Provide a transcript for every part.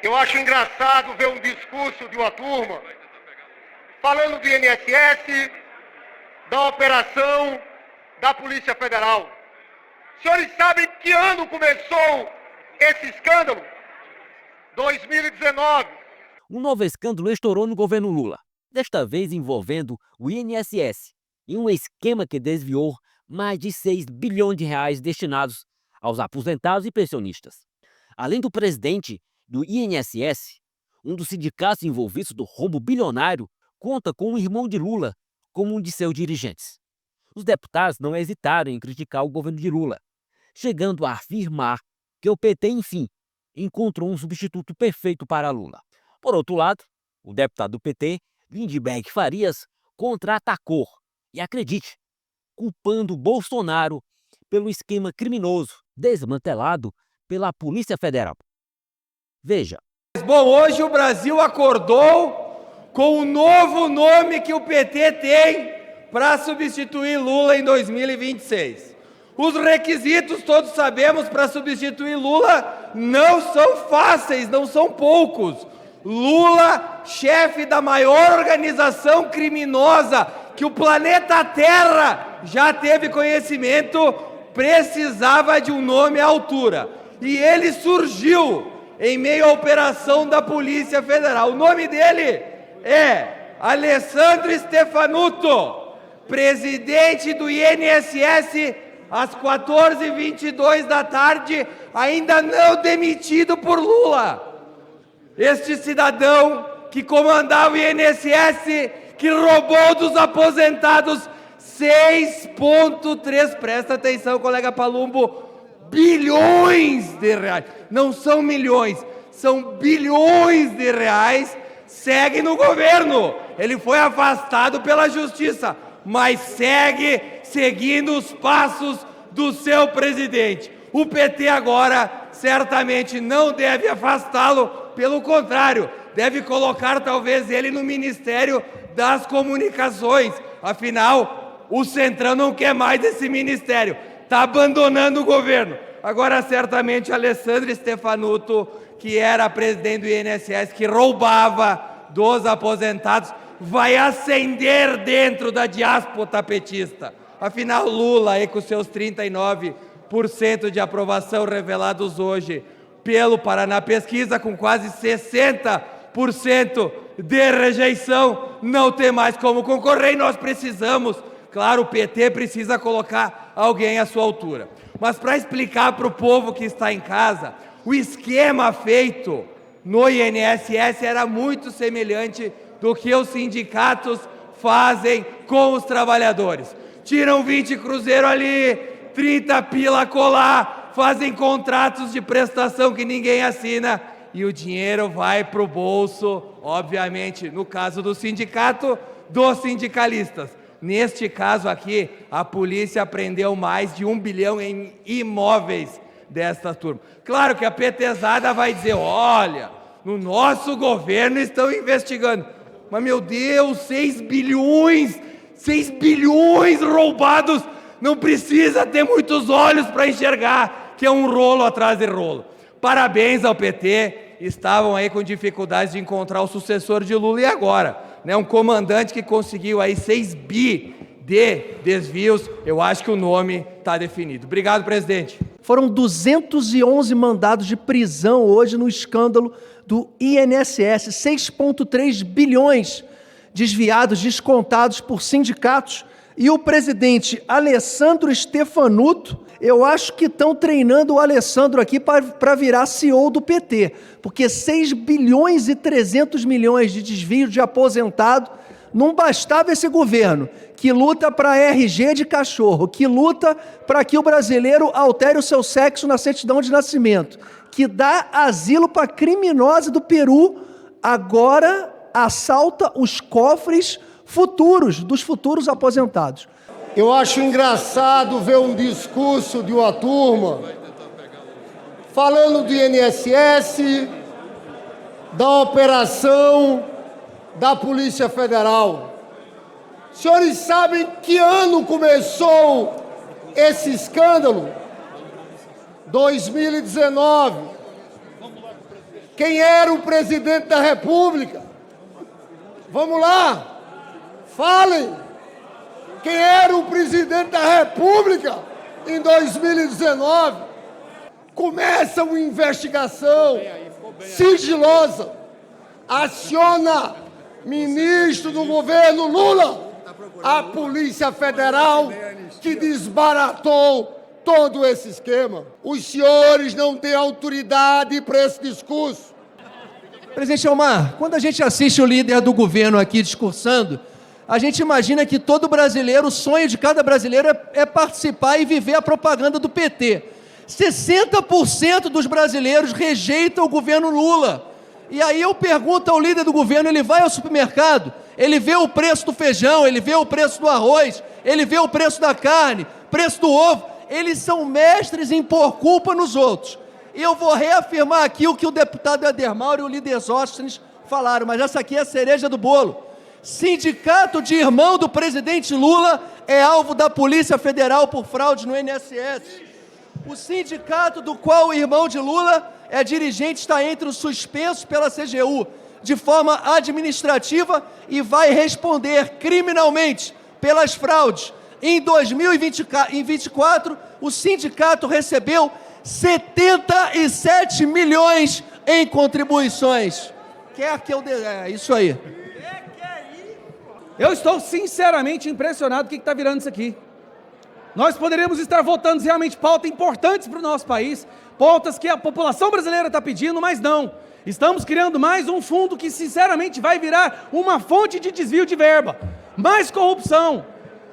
Eu acho engraçado ver um discurso de uma turma falando do INSS, da operação da Polícia Federal. Senhores sabem que ano começou esse escândalo? 2019. Um novo escândalo estourou no governo Lula, desta vez envolvendo o INSS, em um esquema que desviou mais de 6 bilhões de reais destinados aos aposentados e pensionistas. Além do presidente do INSS, um dos sindicatos envolvidos do rombo bilionário conta com o irmão de Lula como um de seus dirigentes. Os deputados não hesitaram em criticar o governo de Lula, chegando a afirmar que o PT, enfim, encontrou um substituto perfeito para Lula. Por outro lado, o deputado do PT, Lindbergh Farias, contra-atacou e, acredite, culpando Bolsonaro pelo esquema criminoso desmantelado pela Polícia Federal. Veja. Bom, hoje o Brasil acordou com o novo nome que o PT tem para substituir Lula em 2026. Os requisitos, todos sabemos, para substituir Lula não são fáceis, não são poucos. Lula, chefe da maior organização criminosa que o planeta Terra já teve conhecimento, precisava de um nome à altura. E ele surgiu em meio à operação da Polícia Federal. O nome dele é Alessandro Stefanuto, presidente do INSS, às 14h22 da tarde, ainda não demitido por Lula. Este cidadão que comandava o INSS, que roubou dos aposentados 6,3, presta atenção, colega Palumbo, bilhões de reais. Não são milhões, são bilhões de reais, segue no governo. Ele foi afastado pela justiça, mas segue seguindo os passos do seu presidente. O PT agora certamente não deve afastá-lo, pelo contrário, deve colocar talvez ele no Ministério das Comunicações. Afinal, o Centrão não quer mais esse ministério, está abandonando o governo. Agora, certamente, Alessandro Stefanuto, que era presidente do INSS, que roubava dos aposentados, vai ascender dentro da diáspora petista. Afinal, Lula, aí com seus 39% de aprovação revelados hoje pelo Paraná Pesquisa, com quase 60% de rejeição, não tem mais como concorrer e nós precisamos, claro, o PT precisa colocar alguém à sua altura. Mas para explicar para o povo que está em casa, o esquema feito no INSS era muito semelhante do que os sindicatos fazem com os trabalhadores. Tiram 20 cruzeiro ali, 30 pila colar, fazem contratos de prestação que ninguém assina e o dinheiro vai para o bolso, obviamente, no caso do sindicato, dos sindicalistas. Neste caso aqui, a polícia apreendeu mais de 1 bilhão em imóveis desta turma. Claro que a petezada vai dizer, olha, no nosso governo estão investigando. Mas, meu Deus, 6 bilhões roubados, não precisa ter muitos olhos para enxergar que é um rolo atrás de rolo. Parabéns ao PT, estavam aí com dificuldades de encontrar o sucessor de Lula e agora, né, um comandante que conseguiu aí 6 bi de desvios, eu acho que o nome está definido. Obrigado, presidente. Foram 211 mandados de prisão hoje no escândalo do INSS, 6,3 bilhões desviados, descontados por sindicatos. E o presidente Alessandro Stefanuto, eu acho que estão treinando o Alessandro aqui para virar CEO do PT, porque 6 bilhões e 300 milhões de desvio de aposentado, não bastava esse governo, que luta para RG de cachorro, que luta para que o brasileiro altere o seu sexo na certidão de nascimento, que dá asilo para criminosa do Peru, agora assalta os cofres futuros, dos futuros aposentados. Eu acho engraçado ver um discurso de uma turma falando do INSS, da operação da Polícia Federal. Senhores sabem que ano começou esse escândalo? 2019. Quem era o presidente da República? Vamos lá, falem. Quem era o presidente da República em 2019? Começa uma investigação sigilosa, aciona ministro do governo Lula, a Polícia Federal, que desbaratou todo esse esquema. Os senhores não têm autoridade para esse discurso. Presidente Elmar, quando a gente assiste o líder do governo aqui discursando, a gente imagina que todo brasileiro, o sonho de cada brasileiro é participar e viver a propaganda do PT. 60% dos brasileiros rejeitam o governo Lula. E aí eu pergunto ao líder do governo, ele vai ao supermercado, ele vê o preço do feijão, ele vê o preço do arroz, ele vê o preço da carne, preço do ovo. Eles são mestres em pôr culpa nos outros. E eu vou reafirmar aqui o que o deputado Éder Mauro e o líder Sóstenes falaram, mas essa aqui é a cereja do bolo. Sindicato de irmão do presidente Lula é alvo da Polícia Federal por fraude no INSS. O sindicato do qual o irmão de Lula é dirigente está entre os suspensos pela CGU de forma administrativa e vai responder criminalmente pelas fraudes. Em 2024, o sindicato recebeu 77 milhões em contribuições. Quer que eu dê... É isso aí. Eu estou sinceramente impressionado com o que está virando isso aqui. Nós poderíamos estar votando realmente pautas importantes para o nosso país, pautas que a população brasileira está pedindo, mas não. Estamos criando mais um fundo que sinceramente vai virar uma fonte de desvio de verba. Mais corrupção.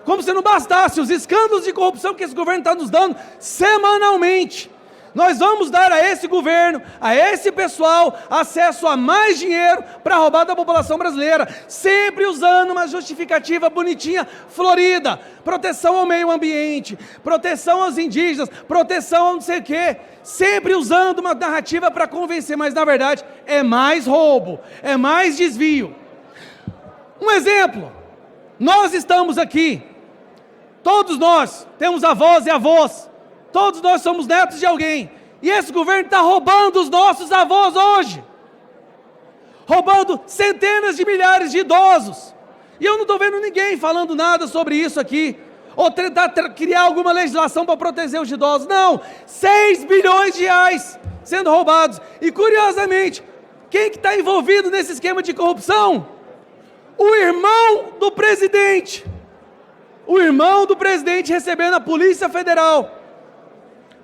Como se não bastasse os escândalos de corrupção que esse governo está nos dando semanalmente. Nós vamos dar a esse governo, a esse pessoal, acesso a mais dinheiro para roubar da população brasileira, sempre usando uma justificativa bonitinha, florida, proteção ao meio ambiente, proteção aos indígenas, proteção a não sei o quê, sempre usando uma narrativa para convencer, mas na verdade é mais roubo, é mais desvio. Um exemplo, nós estamos aqui, todos nós temos avós e avós, todos nós somos netos de alguém. E esse governo está roubando os nossos avós hoje. Roubando centenas de milhares de idosos. E eu não estou vendo ninguém falando nada sobre isso aqui. Ou tentar criar alguma legislação para proteger os idosos. Não! 6 bilhões de reais sendo roubados. E curiosamente, quem que está envolvido nesse esquema de corrupção? O irmão do presidente. O irmão do presidente recebendo a Polícia Federal.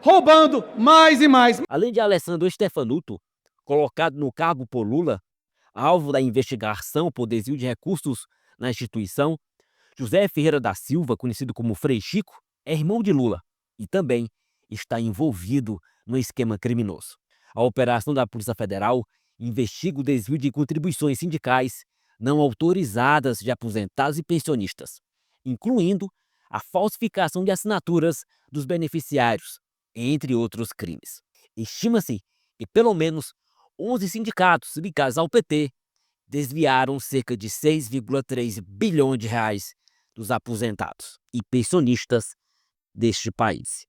Roubando mais e mais. Além de Alessandro Stefanuto, colocado no cargo por Lula, alvo da investigação por desvio de recursos na instituição, José Ferreira da Silva, conhecido como Frei Chico, é irmão de Lula e também está envolvido no esquema criminoso. A operação da Polícia Federal investiga o desvio de contribuições sindicais não autorizadas de aposentados e pensionistas, incluindo a falsificação de assinaturas dos beneficiários, entre outros crimes. Estima-se que pelo menos 11 sindicatos ligados ao PT desviaram cerca de 6,3 bilhões de reais dos aposentados e pensionistas deste país.